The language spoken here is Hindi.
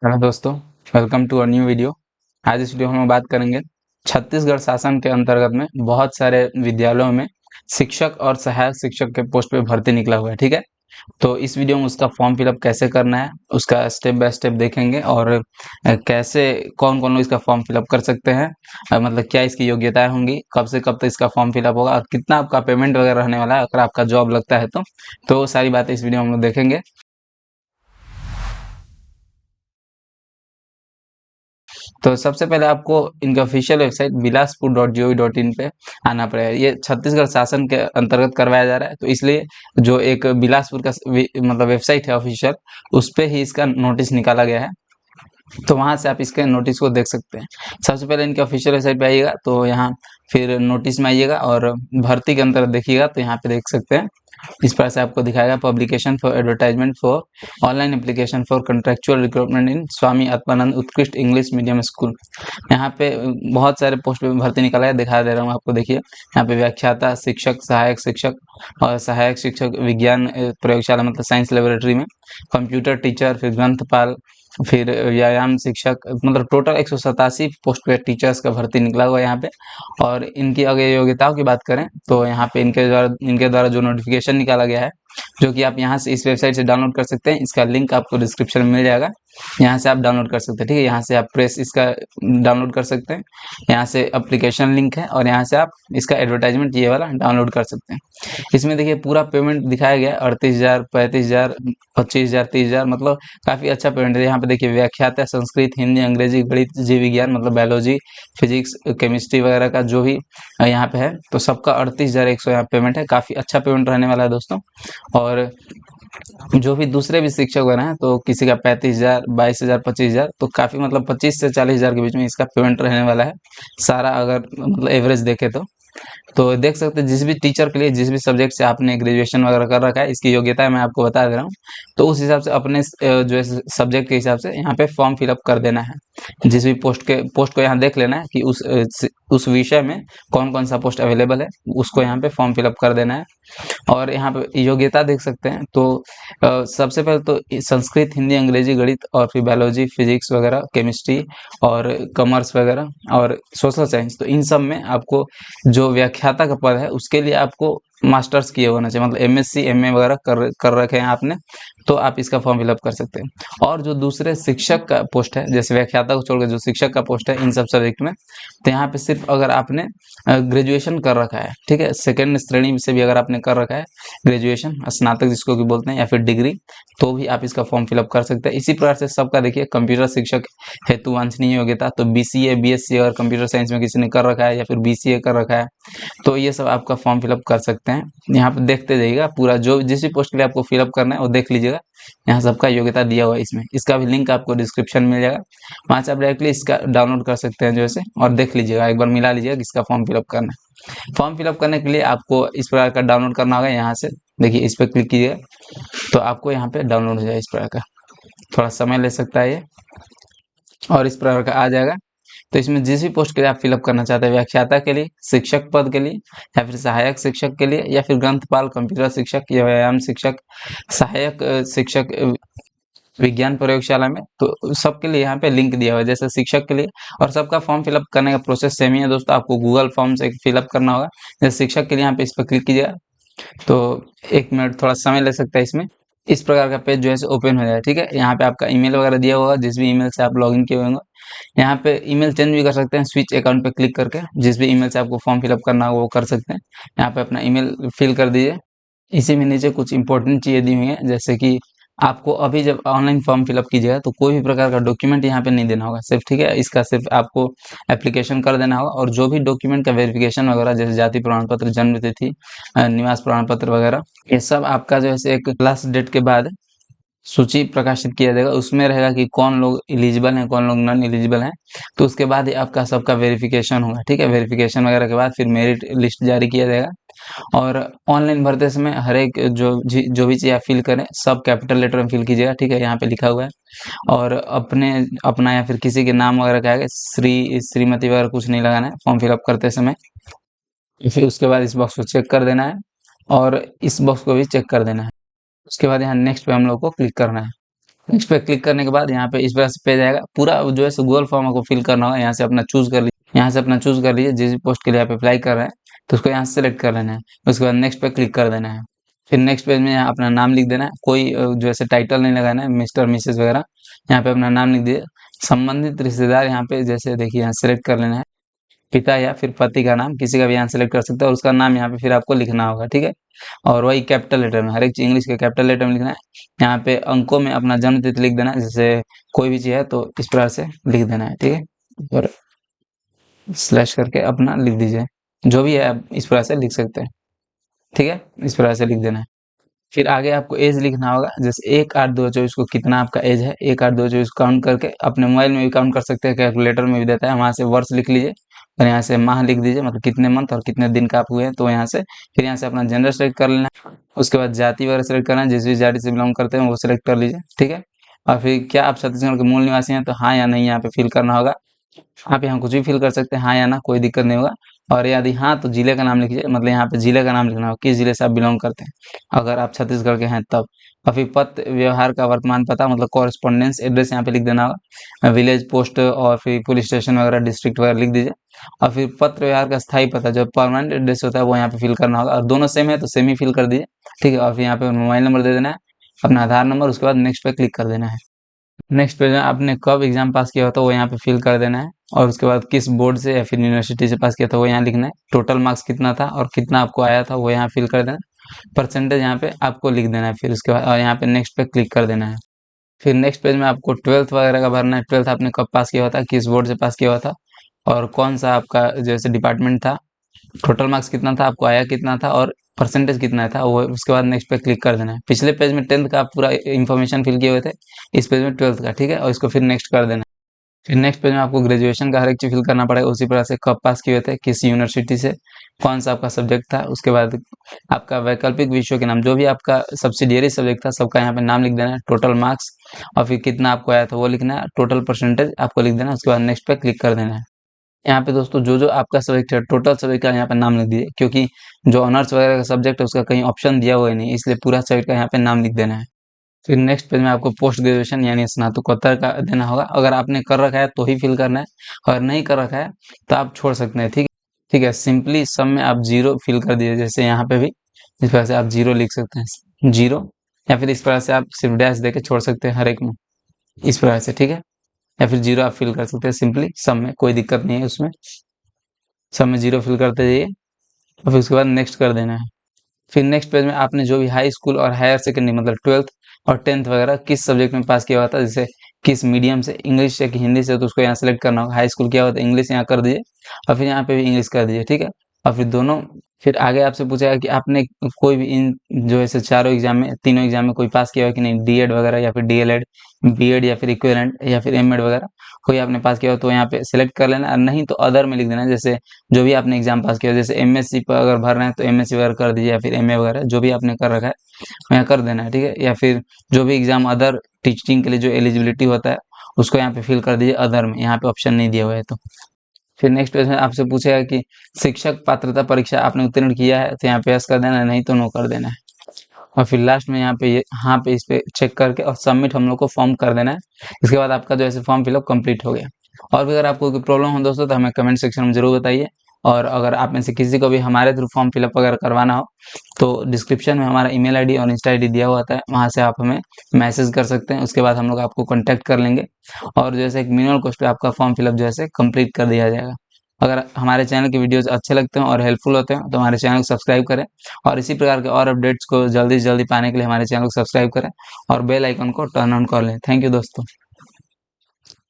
हेलो दोस्तों, welcome to a new video. आज इस वीडियो में हम बात करेंगे छत्तीसगढ़ शासन के अंतर्गत में बहुत सारे विद्यालयों में शिक्षक और सहायक शिक्षक के पोस्ट पे भर्ती निकला हुआ है। ठीक है, तो इस वीडियो में उसका फॉर्म फिलअप कैसे करना है उसका स्टेप बाय स्टेप देखेंगे और कैसे कौन कौन लोग इसका फॉर्म फिलअप कर सकते हैं। मतलब क्या इसकी योग्यताएं होंगी, कब से कब तक इसका फॉर्म फिलअप होगा और कितना आपका पेमेंट वगैरह रहने वाला है अगर आपका जॉब लगता है तो वो सारी बातें इस वीडियो में हम लोग देखेंगे। तो सबसे पहले आपको इनका ऑफिशियल वेबसाइट bilaspur.gov.in पे आना पड़ेगा। ये छत्तीसगढ़ शासन के अंतर्गत करवाया जा रहा है, तो इसलिए जो एक बिलासपुर का मतलब वेबसाइट है ऑफिशियल, उस पे ही इसका नोटिस निकाला गया है। तो वहां से आप इसके नोटिस को देख सकते हैं। सबसे पहले इनके ऑफिशियल वेबसाइट पे आइएगा, तो यहाँ फिर नोटिस में आइएगा और भर्ती के अंतर्गत देखिएगा, तो यहाँ पे देख सकते हैं इस प्रकार से आपको दिखाएगा publication for advertisement for online application for contractual recruitment in Swami Atmanand उत्कृष्ट इंग्लिश मीडियम स्कूल। यहाँ पे बहुत सारे पोस्ट पे भर्ती निकाला है, दिखा दे रहा हूँ आपको। देखिए यहाँ पे व्याख्याता शिक्षक, सहायक शिक्षक और सहायक शिक्षक विज्ञान प्रयोगशाला मतलब साइंस लेबोरेटरी में, कंप्यूटर टीचर, फिर ग्रंथपाल, फिर व्यायाम शिक्षक, मतलब टोटल 187 पोस्ट पे टीचर्स का भर्ती निकला हुआ है यहाँ पे। और इनकी अगर योग्यताओं की बात करें तो यहाँ पे इनके द्वारा जो नोटिफिकेशन निकाला गया है, जो कि आप यहाँ से इस वेबसाइट से डाउनलोड कर सकते हैं। इसका लिंक आपको डिस्क्रिप्शन में मिल जाएगा, यहाँ से आप डाउनलोड कर सकते हैं। ठीक है, यहाँ से आप प्रेस इसका डाउनलोड कर सकते हैं, यहाँ से एप्लीकेशन लिंक है और यहाँ से आप इसका एडवर्टाइजमेंट ये वाला डाउनलोड कर सकते हैं। इसमें देखिए पूरा पेमेंट दिखाया गया है, 38,000, 35,000, 25,000, 30,000, मतलब काफ़ी अच्छा पेमेंट है। यहाँ पे देखिए व्याख्याता संस्कृत, हिंदी, अंग्रेजी, गणित, जीव विज्ञान मतलब बायोलॉजी, फिजिक्स, केमिस्ट्री वगैरह का जो भी यहाँ पे है, तो सबका 38,100 यहाँ पेमेंट है। काफ़ी अच्छा पेमेंट रहने वाला है दोस्तों। और जो भी दूसरे भी शिक्षक वगैरह हैं, तो किसी का 35,000, 22,000, 25,000, तो काफ़ी मतलब 25 से 40,000 के बीच में इसका पेमेंट रहने वाला है सारा, अगर मतलब एवरेज देखे तो देख सकते हैं जिस भी टीचर के लिए जिस भी सब्जेक्ट से आपने ग्रेजुएशन वगैरह कर रखा है, इसकी योग्यता मैं आपको बता दे रहा हूँ। तो उस हिसाब से अपने जो है सब्जेक्ट के हिसाब से यहाँ पे फॉर्म फिलअप कर देना है। जिस भी पोस्ट को यहाँ देख लेना है कि उस विषय में कौन कौन सा पोस्ट अवेलेबल है, उसको यहाँ पे फॉर्म फिलअप कर देना है। और यहाँ पे योग्यता देख सकते हैं, तो सबसे पहले तो संस्कृत, हिंदी, अंग्रेजी, गणित और फिर बायोलॉजी, फिजिक्स वगैरह, केमिस्ट्री और कॉमर्स वगैरह और सोशल साइंस, तो इन सब में आपको जो व्याख्याता का पद है उसके लिए आपको मास्टर्स किए होना चाहिए, मतलब एमएससी, एमए वगैरह कर रखे हैं आपने, तो आप इसका फॉर्म फिलअप कर सकते हैं। और जो दूसरे शिक्षक का पोस्ट है, जैसे व्याख्याता को छोड़कर जो शिक्षक का पोस्ट है इन सब सब्जेक्ट में, तो यहाँ पे सिर्फ अगर आपने ग्रेजुएशन कर रखा है, ठीक है, सेकेंड श्रेणी से भी अगर आपने कर रखा है ग्रेजुएशन, स्नातक जिसको भी बोलते हैं, या फिर डिग्री, तो भी आप इसका फॉर्म फिलअप कर सकते हैं। इसी प्रकार से सबका देखिए कंप्यूटर शिक्षक हेतु वांछनीय योग्यता, तो बीसीए, बीएससी अगर कंप्यूटर साइंस में किसी ने कर रखा है या फिर बीसीए कर रखा है, तो ये सब आपका फॉर्म फिलअप कर सकते हैं। यहाँ पे देखते जाइएगा पूरा, जो जिस भी पोस्ट के लिए आपको फिलअप करना है वो देख लीजिएगा। यहाँ सबका योग्यता दिया हुआ है इसमें, इसका भी लिंक आपको डिस्क्रिप्शन में मिल जाएगा, वहाँ से आप डायरेक्टली इसका डाउनलोड कर सकते हैं जैसे, और देख लीजिएगा, एक बार मिला लीजिएगा किसका फॉर्म फिलअप करना है। फॉर्म फिलअप करने के लिए आपको इस प्रकार का डाउनलोड करना होगा। यहाँ से देखिए इस पर क्लिक कीजिएगा, तो आपको यहाँ पे डाउनलोड हो जाएगा इस प्रकार का। थोड़ा समय ले सकता है ये, और इस प्रकार का आ जाएगा। तो इसमें जिस भी पोस्ट के लिए आप फिलअप करना चाहते हैं, व्याख्याता के लिए, शिक्षक पद के लिए, या फिर सहायक शिक्षक के लिए, या फिर ग्रंथपाल, कंप्यूटर शिक्षक या व्यायाम शिक्षक, सहायक शिक्षक विज्ञान प्रयोगशाला में, तो सबके लिए यहाँ पे लिंक दिया हुआ है। जैसे शिक्षक के लिए, और सबका फॉर्म फिलअप करने का प्रोसेस सेम ही है दोस्तों, आपको गूगल फॉर्म से फिलअप करना होगा। जैसे शिक्षक के लिए यहाँ पे इस पर क्लिक कीजिएगा, तो 1 मिनट थोड़ा समय ले सकता है इसमें। इस प्रकार का पेज जो है ओपन हो जाएगा। ठीक है, यहाँ पे आपका ईमेल वगैरह दिया होगा, जिस भी ईमेल से आप लॉगिन किए होंगे। यहाँ पे ईमेल चेंज भी कर सकते हैं, स्विच अकाउंट पे क्लिक करके जिस भी ईमेल से आपको फॉर्म फिलअप करना हो वो कर सकते हैं। यहाँ पे अपना ईमेल फिल कर दीजिए। इसी में नीचे कुछ इंपॉर्टेंट चीज़ें दी हुई हैं, जैसे कि आपको अभी जब ऑनलाइन फॉर्म फिलअप कीजिएगा तो कोई भी प्रकार का डॉक्यूमेंट यहाँ पे नहीं देना होगा सिर्फ, ठीक है, इसका सिर्फ आपको एप्लीकेशन कर देना होगा। और जो भी डॉक्यूमेंट का वेरिफिकेशन वगैरह, जैसे जाति प्रमाण पत्र, जन्म तिथि, निवास प्रमाण पत्र वगैरह, ये सब आपका जो है एक लास्ट डेट के बाद सूची प्रकाशित किया जाएगा, उसमें रहेगा कि कौन लोग एलिजिबल हैं, कौन लोग नॉन एलिजिबल हैं। तो उसके बाद ही आपका सबका वेरिफिकेशन होगा। ठीक है, वेरिफिकेशन वगैरह के बाद फिर मेरिट लिस्ट जारी किया जाएगा। और ऑनलाइन भरते समय हर एक जो भी चीज़ आप फिल करें सब कैपिटल लेटर में फिल कीजिएगा। ठीक है, यहाँ पे लिखा हुआ है। और अपना या फिर किसी के नाम वगैरह का आएगा, श्रीमती वगैरह कुछ नहीं लगाना है फॉर्म फिलअप करते समय। फिर उसके बाद इस बॉक्स को चेक कर देना है, और इस बॉक्स को भी चेक कर देना है। उसके बाद यहाँ नेक्स्ट पे हम लोग को क्लिक करना है। नेक्स्ट पे क्लिक करने के बाद यहाँ पे इस तरह से पेज आएगा। पूरा जो है गूगल फॉर्म आपको फिल करना होगा। यहाँ से अपना चूज कर लीजिए, यहाँ से अपना चूज कर लीजिए जिस भी पोस्ट के लिए आप अप्लाई कर रहे हैं, तो उसको यहाँ से सेलेक्ट कर लेना है। उसके बाद नेक्स्ट पे क्लिक कर देना है। फिर नेक्स्ट पेज में यहाँ अपना नाम लिख देना है। कोई जो ऐसे टाइटल नहीं लगाना है, मिस्टर मिसेस वगैरह। यहाँ पे अपना नाम लिख दीजिए। संबंधित रिश्तेदार यहाँ पे जैसे देखिए यहाँ सेलेक्ट कर लेना है। पिता या फिर पति का नाम किसी का भी यहाँ सेलेक्ट कर सकते हैं और उसका नाम यहाँ पे फिर आपको लिखना होगा, ठीक है। और वही कैपिटल लेटर में, हर एक चीज इंग्लिश के कैपिटल लेटर में लिखना है। यहाँ पे अंकों में अपना जन्म तिथि लिख देना है। जैसे कोई भी चीज है तो इस प्रकार से लिख देना है, ठीक है। और स्लैश करके अपना लिख दीजिए, जो भी है आप इस प्रकार से लिख सकते हैं, ठीक है। इस प्रकार से लिख देना है। फिर आगे आपको एज लिखना होगा। जैसे 1/8/2024 को कितना आपका एज है, 1/8/2024 काउंट करके अपने मोबाइल में भी काउंट कर सकते हैं, कैलकुलेटर में भी देता है। वहां से वर्ष लिख लीजिए और यहाँ से माह लिख दीजिए, मतलब कितने मंथ और कितने दिन का आप हुए हैं। तो यहाँ से फिर यहाँ से अपना जेंडर सेलेक्ट कर लेना है। उसके बाद जाति वगैरह सेलेक्ट करना है, जिस भी जाति से बिलोंग करते हैं वो सेलेक्ट कर लीजिए, ठीक है। और फिर क्या आप छत्तीसगढ़ के मूल निवासी हैं, तो हाँ या नहीं यहाँ पे फिल करना होगा। आप यहाँ कुछ भी फिल कर सकते हैं, हाँ या ना, कोई दिक्कत नहीं होगा। और यदि हाँ तो जिले का नाम लिखिए, मतलब यहाँ पे जिले का नाम लिखना होगा, किस जिले से आप बिलोंग करते हैं, अगर आप छत्तीसगढ़ के हैं तब। और फिर पत्र व्यवहार का वर्तमान पता, मतलब कॉरेस्पॉन्डेंस एड्रेस यहाँ पे लिख देना होगा। विलेज पोस्ट और फिर पुलिस स्टेशन वगैरह डिस्ट्रिक्ट वगैरह लिख दीजिए। और फिर पत्र व्यवहार का स्थायी पता, जो परमानेंट एड्रेस होता है वो यहाँ पे फिल करना होगा। और दोनों सेम है तो सेम ही फिल कर दीजिए, ठीक है। और फिर यहाँ पे मोबाइल नंबर दे देना है, अपना आधार नंबर। उसके बाद नेक्स्ट पे क्लिक कर देना है। नेक्स्ट पेज में आपने कब एग्जाम पास किया होता है वो यहाँ पे फिल कर देना है। और उसके बाद किस बोर्ड से या फिर यूनिवर्सिटी से पास किया था वो यहाँ लिखना है। टोटल मार्क्स कितना था और कितना आपको आया था वो यहाँ फिल कर देना है। परसेंटेज यहाँ पे आपको लिख देना है। फिर उसके बाद और यहाँ पे नेक्स्ट पे क्लिक कर देना है। फिर नेक्स्ट पेज में आपको 12th वगैरह का भरना है। 12th आपने कब पास किया हुआ था, किस बोर्ड से पास किया हुआ था और कौन सा आपका जैसे डिपार्टमेंट था, टोटल मार्क्स कितना था, आपको आया कितना था और परसेंटेज कितना था वो। उसके बाद नेक्स्ट पे क्लिक कर देना है। पिछले पेज में 10th का आप पूरा इन्फॉर्मेशन फिल किए हुए थे, इस पेज में 12th का, ठीक है। और इसको फिर नेक्स्ट कर देना है। फिर नेक्स्ट पेज में आपको ग्रेजुएशन का हर एक चीज फिल करना पड़ेगा, उसी प्रकार से कब पास किए हुए थे, किस यूनिवर्सिटी से, कौन सा आपका सब्जेक्ट था। उसके बाद आपका वैकल्पिक विषयों के नाम, जो भी आपका सब्सिडियरी सब्जेक्ट था सबका यहाँ पे नाम लिख देना है। टोटल मार्क्स और फिर कितना आपको आया था वो लिखना है। टोटल परसेंटेज आपको लिख देना है। उसके बाद नेक्स्ट पे क्लिक कर देना है। यहाँ पे दोस्तों जो जो आपका सब्जेक्ट है टोटल सब्जेक्ट का यहाँ पे नाम लिख दीजिए, क्योंकि जो ऑनर्स वगैरह का सब्जेक्ट है उसका कहीं ऑप्शन दिया हुआ है नहीं, इसलिए पूरा सब्जेक्ट का यहाँ पे नाम लिख देना है। फिर नेक्स्ट पेज में आपको पोस्ट ग्रेजुएशन यानी स्नातकोत्तर का देना होगा। अगर आपने कर रखा है तो ही फिल करना है, अगर नहीं कर रखा है तो आप छोड़ सकते हैं, ठीक है। ठीक है, सिंपली सब में आप 0 फिल कर दीजिए। जैसे यहाँ पे भी इस प्रकार से आप 0 लिख सकते हैं, 0। या फिर इस प्रकार से आप सिर्फ डैश दे के छोड़ सकते हैं हर एक में, इस प्रकार से, ठीक है। या फिर 0 आप फिल कर सकते हैं सिंपली सब में, कोई दिक्कत नहीं है उसमें। सब में 0 फिल करते जाइए और फिर उसके बाद नेक्स्ट कर देना है। फिर नेक्स्ट पेज में आपने जो भी हाई स्कूल और हायर सेकेंडरी मतलब 12th और 10th वगैरह किस सब्जेक्ट में पास किया हुआ था, जैसे किस मीडियम से, इंग्लिश से कि हिंदी से, तो उसको यहाँ सेलेक्ट करना होगा। हाई स्कूल किया हुआ था इंग्लिश, यहाँ कर दीजिए और फिर यहाँ पे भी इंग्लिश कर दीजिए, ठीक है। और फिर दोनों, फिर आगे आपसे पूछेगा कि आपने कोई भी इन जो ऐसे चारों एग्जाम में, तीनों एग्जाम में कोई पास किया हुआ कि नहीं, डीएड वगैरह या फिर डीएलएड, बीएड या फिर इक्विवेलेंट या फिर एमएड वगैरह कोई आपने पास किया हो तो यहाँ पे सेलेक्ट कर लेना। और नहीं तो अदर में लिख देना, जैसे जो भी आपने एग्जाम पास किया हो, जैसे एमएससी पर अगर भर रहे हैं तो एमएससी वगैरह कर दीजिए, या फिर एमए वगैरह जो भी आपने कर रखा है यहाँ कर देना है, ठीक है। या फिर जो भी एग्जाम अदर टीचिंग के लिए जो एलिजिबिलिटी होता है उसको यहाँ पे फिल कर दीजिए अदर में, यहाँ पे ऑप्शन नहीं दिया हुआ है तो। फिर नेक्स्ट पेज में आपसे पूछेगा कि शिक्षक पात्रता परीक्षा आपने उत्तीर्ण किया है, तो यहाँ पे यस कर देना है, नहीं तो नो कर देना है। और फिर लास्ट में यहाँ पे ये हाँ पे इस पे चेक करके और सबमिट हम लोग को फॉर्म कर देना है। इसके बाद आपका जो ऐसे फॉर्म फिलअप कंप्लीट हो गया। और भी अगर आपको कोई प्रॉब्लम हो दोस्तों तो हमें कमेंट सेक्शन में जरूर बताइए। और अगर आप में से किसी को भी हमारे थ्रू फॉर्म फिलअप वगैरह करवाना हो तो डिस्क्रिप्शन में हमारा ईमेल आईडी और इंस्टा आईडी दिया हुआ होता है, वहाँ से आप हमें मैसेज कर सकते हैं। उसके बाद हम लोग आपको कॉन्टैक्ट कर लेंगे और जैसे एक मिनिमल कॉस्ट पे आपका फॉर्म फिलअप जो है कंप्लीट कर दिया जाएगा। अगर हमारे चैनल के वीडियोस अच्छे लगते हैं और हेल्पफुल होते हैं तो हमारे चैनल को सब्सक्राइब करें और इसी प्रकार के और अपडेट्स को जल्दी से जल्दी पाने के लिए हमारे चैनल को सब्सक्राइब करें और बेल आइकन को टर्न ऑन कर लें। थैंक यू दोस्तों।